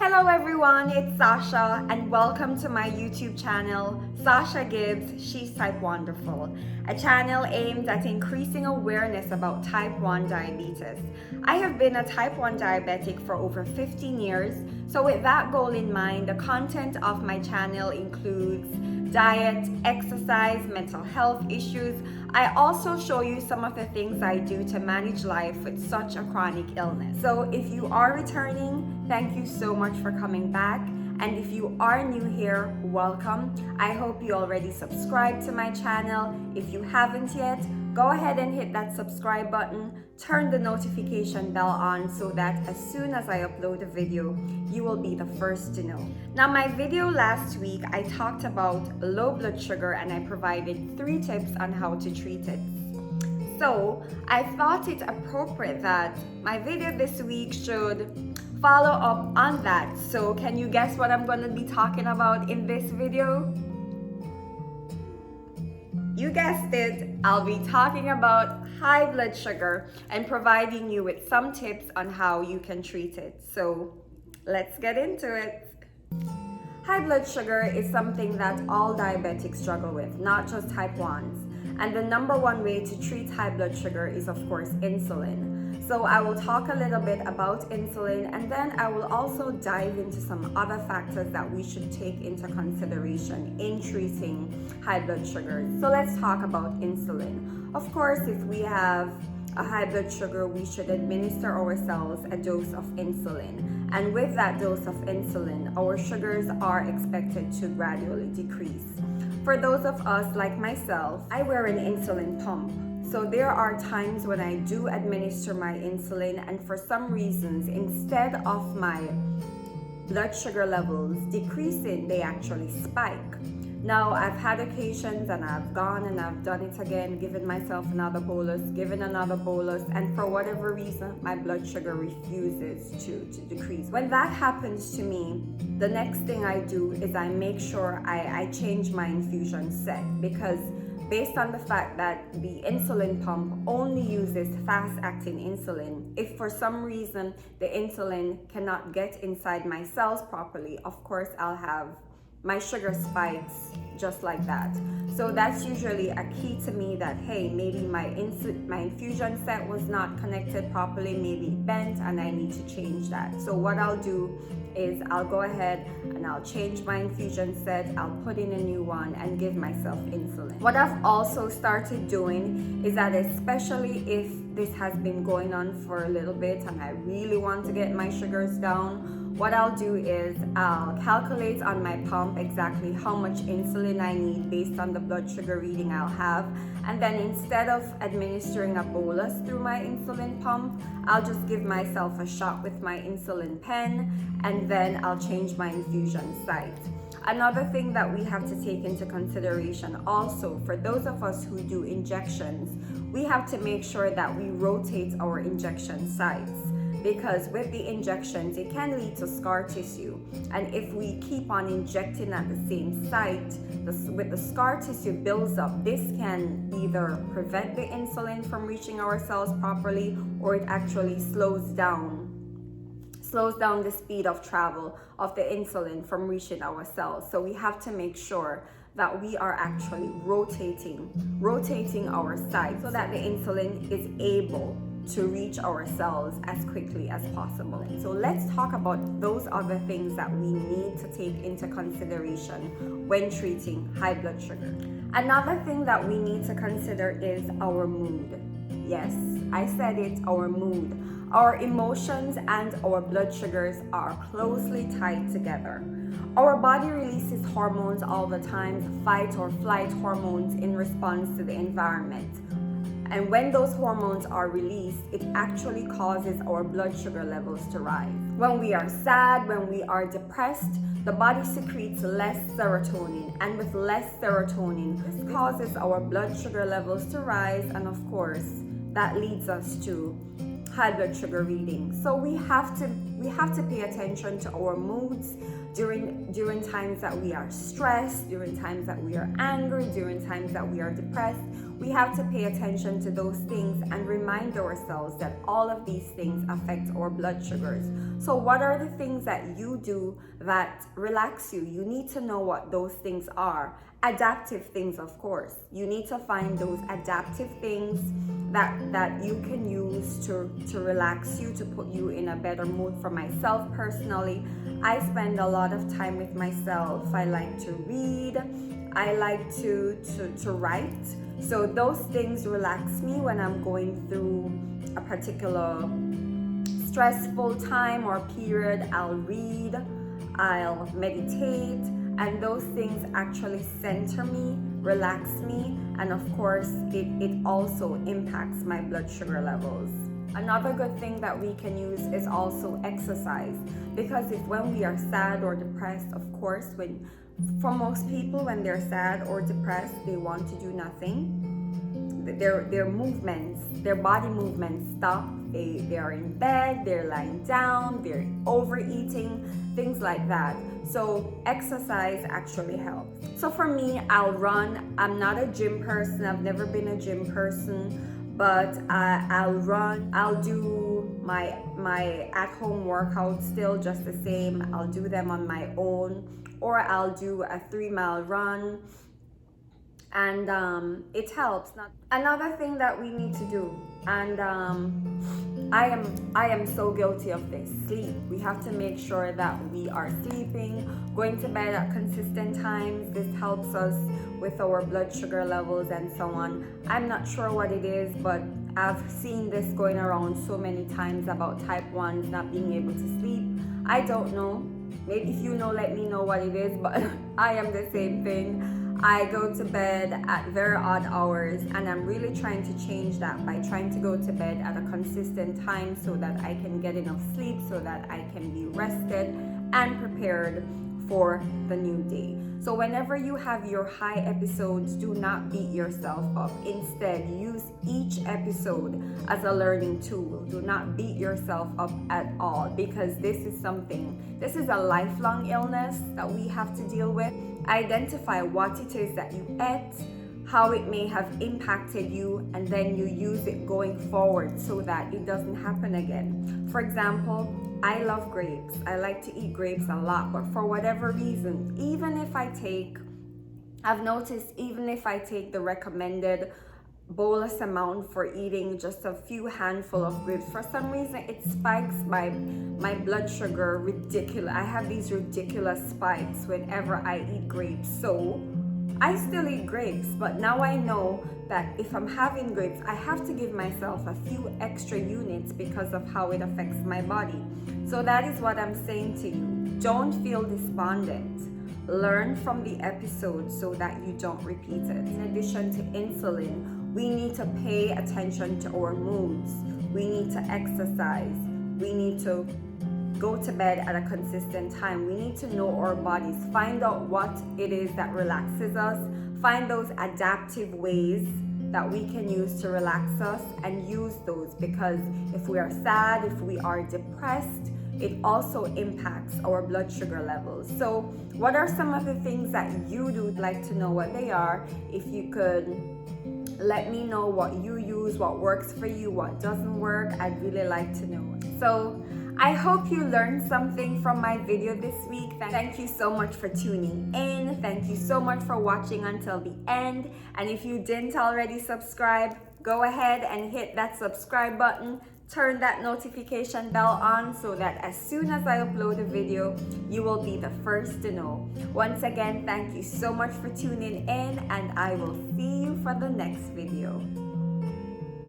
Hello everyone, it's Sasha and welcome to my YouTube channel, Sasha Gibbs, She's Type Wonderful, a channel aimed at increasing awareness about type 1 diabetes. I have been a type 1 diabetic for over 15 years, so with that goal in mind, the content of my channel includes diet, exercise, mental health issues. I also show you some of the things I do to manage life with such a chronic illness. So if you are returning, thank you so much for coming back. And if you are new here, welcome. I hope you already subscribed to my channel. If you haven't yet, go ahead and hit that subscribe button, turn the notification bell on so that as soon as I upload a video, you will be the first to know. Now, my video last week, I talked about low blood sugar and I provided 3 tips on how to treat it. So I thought it appropriate that my video this week should follow up on that. So can you guess what I'm going to be talking about in this video? You guessed it, I'll be talking about high blood sugar and providing you with some tips on how you can treat it. So let's get into it. High blood sugar is something that all diabetics struggle with, not just type 1s. And the number one way to treat high blood sugar is, of course, insulin. So I will talk a little bit about insulin, and then I will also dive into some other factors that we should take into consideration in treating high blood sugar. So let's talk about insulin. Of course, if we have a high blood sugar, we should administer ourselves a dose of insulin. And with that dose of insulin, our sugars are expected to gradually decrease. For those of us like myself, I wear an insulin pump. So there are times when I do administer my insulin, and for some reasons, instead of my blood sugar levels decreasing, they actually spike. Now, I've had occasions and I've gone and I've done it again, given myself another bolus, given another bolus, and for whatever reason, my blood sugar refuses to decrease. When that happens to me, the next thing I do is I make sure I change my infusion set, because based on the fact that the insulin pump only uses fast-acting insulin, if for some reason the insulin cannot get inside my cells properly, of course I'll have my sugar spikes just like that. So that's usually a key to me that, hey, maybe my infusion set was not connected properly, maybe bent, and I need to change that. So what I'll do is I'll go ahead and I'll change my infusion set, I'll put in a new one and give myself insulin. What I've also started doing is that, especially if this has been going on for a little bit and I really want to get my sugars down, what I'll do is I'll calculate on my pump exactly how much insulin I need based on the blood sugar reading I'll have. And then instead of administering a bolus through my insulin pump, I'll just give myself a shot with my insulin pen, and then I'll change my infusion site. Another thing that we have to take into consideration also, for those of us who do injections, we have to make sure that we rotate our injection sites, because with the injections, it can lead to scar tissue. And if we keep on injecting at the same site, with the scar tissue builds up, this can either prevent the insulin from reaching our cells properly, or it actually slows down the speed of travel of the insulin from reaching our cells. So we have to make sure that we are actually rotating our sites so that the insulin is able to reach our cells as quickly as possible. So let's talk about those other things that we need to take into consideration when treating high blood sugar. Another thing that we need to consider is our mood. Yes, I said it, our mood. Our emotions and our blood sugars are closely tied together. Our body releases hormones all the time, fight or flight hormones, in response to the environment. And when those hormones are released, it actually causes our blood sugar levels to rise. When we are sad, when we are depressed, the body secretes less serotonin. And with less serotonin, this causes our blood sugar levels to rise. And of course, that leads us to high blood sugar readings. So we have to We have to pay attention to our moods during times that we are stressed, during times that we are angry, during times that we are depressed. We have to pay attention to those things and remind ourselves that all of these things affect our blood sugars. So what are the things that you do that relax you? You need to know what those things are. Adaptive things, of course. You need to find those adaptive things that you can use to relax you, to put you in a better mood. For myself personally, I spend a lot of time with myself. I like to read. I like to write. So those things relax me when I'm going through a particular stressful time or period. I'll read, I'll meditate, and those things actually center me, relax me, and of course it also impacts my blood sugar levels. Another good thing that we can use is also exercise, because when we are sad or depressed, of course, for most people, when they're sad or depressed, they want to do nothing. Their movements, their body movements stop. They are in bed, they're lying down, they're overeating, things like that. So exercise actually helps. So for me, I'll run. I'm not a gym person. I've never been a gym person, but I'll run. I'll do my at-home workouts still just the same. I'll do them on my own, or I'll do a 3-mile run. And it helps. Another thing that we need to do, and I am so guilty of this, sleep. We have to make sure that we are sleeping, going to bed at consistent times. This helps us with our blood sugar levels and so on. I'm not sure what it is, but I've seen this going around so many times about type 1s not being able to sleep. I don't know. Maybe if you know, let me know what it is, but I am the same thing. I go to bed at very odd hours, and I'm really trying to change that by trying to go to bed at a consistent time so that I can get enough sleep, so that I can be rested and prepared for the new day. So whenever you have your high episodes, do not beat yourself up. Instead, use each episode as a learning tool. Do not beat yourself up at all, because this is a lifelong illness that we have to deal with. Identify what it is that you ate, how it may have impacted you, and then you use it going forward so that it doesn't happen again. For example, I love grapes. I like to eat grapes a lot, but for whatever reason, I've noticed even if I take the recommended bolus amount for eating just a few handful of grapes, for some reason it spikes my blood sugar ridiculous. I have these ridiculous spikes whenever I eat grapes. So I still eat grapes, but now I know that if I'm having grapes, I have to give myself a few extra units because of how it affects my body. So that is what I'm saying to you. Don't feel despondent. Learn from the episode so that you don't repeat it. In addition to insulin, we need to pay attention to our moods. We need to exercise. We need to go to bed at a consistent time. We need to know our bodies. Find out what it is that relaxes us. Find those adaptive ways that we can use to relax us and use those, because if we are sad, if we are depressed, it also impacts our blood sugar levels. So what are some of the things that you do? I'd like to know what they are. If you could let me know what you use, what works for you, what doesn't work, I'd really like to know. So I hope you learned something from my video this week. Thank you so much for tuning in. Thank you so much for watching until the end. And if you didn't already subscribe, go ahead and hit that subscribe button. Turn that notification bell on so that as soon as I upload a video, you will be the first to know. Once again, thank you so much for tuning in, and I will see you for the next video.